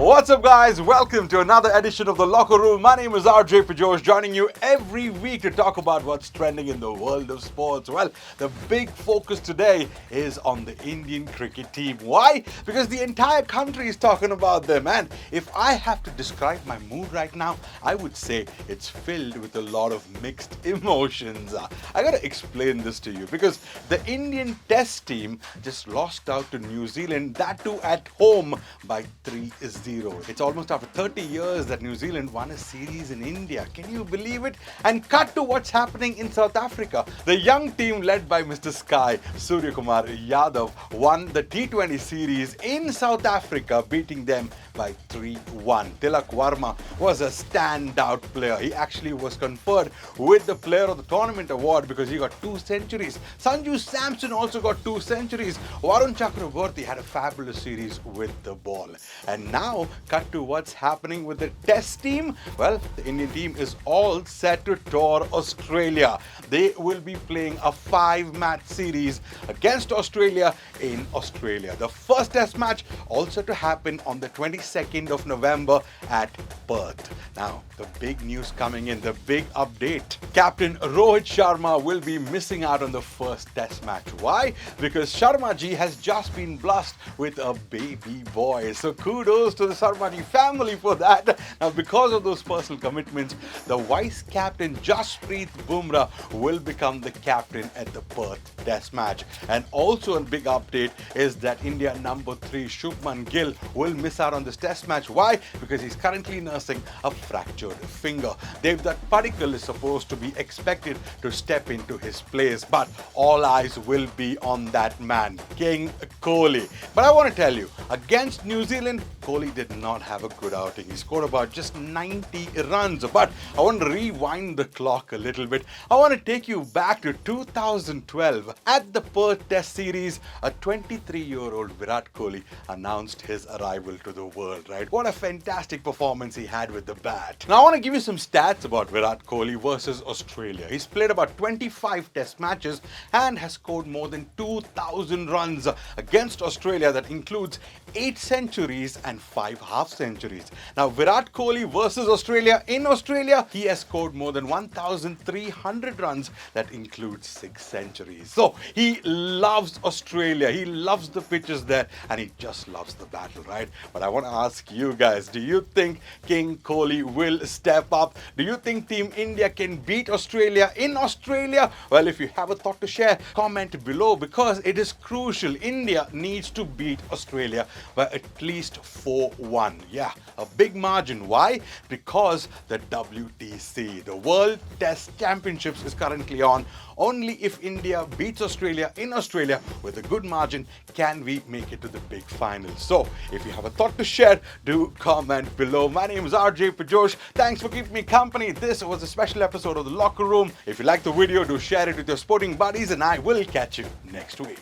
What's up, guys? Welcome to another edition of The Locker Room. My name is Pijosh, joining you every week to talk about what's trending in the world of sports. Well, the big focus today is on the Indian cricket team. Why? Because the entire country is talking about them. And if I have to describe my mood right now, I would say it's filled with a lot of mixed emotions. I gotta explain this to you because the Indian Test team just lost out to New Zealand, that too at home, by 3-0. It's almost after 30 years that New Zealand won a series in India. Can you believe it? And cut to what's happening in South Africa. The young team led by Mr. Sky, Suryakumar Yadav, won the T20 series in South Africa, beating them by 3-1. Tilak Varma was a standout player. He actually was conferred with the Player of the Tournament award because he got 2 centuries. Sanju Samson also got 2 centuries. Varun Chakraborty had a fabulous series with the ball. And now, cut to what's happening with the Test team. Well, the Indian team is all set to tour Australia. They will be playing a 5-match series against Australia in Australia. The first Test match also to happen on the 22nd of November at Perth. Now, the big news coming in, the big update. Captain Rohit Sharma will be missing out on the first Test match. Why? Because Sharma ji has just been blessed with a baby boy. So kudos to the Sharma ji family for that. Now, because of those personal commitments, the vice captain Jasprit Bumrah will become the captain at the Perth Test match. And also a big update is that India number 3 Shubman Gill will miss out on this Test match. Why? Because he's currently nursing a fractured finger. Devdutt Padikkal is supposed to be expected to step into his place, but all eyes will be on that man, King Kohli. But I want to tell you, against New Zealand, Kohli did not have a good outing. He scored about just 90 runs. But I want to rewind the clock a little bit. I want to take you back to 2012. At the Perth Test Series, a 23-year-old Virat Kohli announced his arrival to the world, right? What a fantastic performance he had with the bat. Now, I want to give you some stats about Virat Kohli versus Australia. He's played about 25 Test matches and has scored more than 2,000 runs against Australia. That includes 8 centuries and 5 half centuries. Now, Virat Kohli versus Australia. In Australia, he has scored more than 1,300 runs. That includes 6 centuries. So, he loves Australia. He loves the pitches there and he just loves the battle, right? But I want to ask you guys, do you think King Kohli will step up? Do you think Team India can beat Australia in Australia? Well, if you have a thought to share, comment below because it is crucial. India needs to beat Australia by at least 4-1. Yeah, a big margin. Why? Because the WTC, the World Test Championships, is currently on. Only if India beats Australia in Australia with a good margin can we make it to the big final. So, if you have a thought to share, do comment below. My name is Pijosh. Thanks for keeping me company. This was a special episode of The Locker Room. If you like the video, do share it with your sporting buddies and I will catch you next week.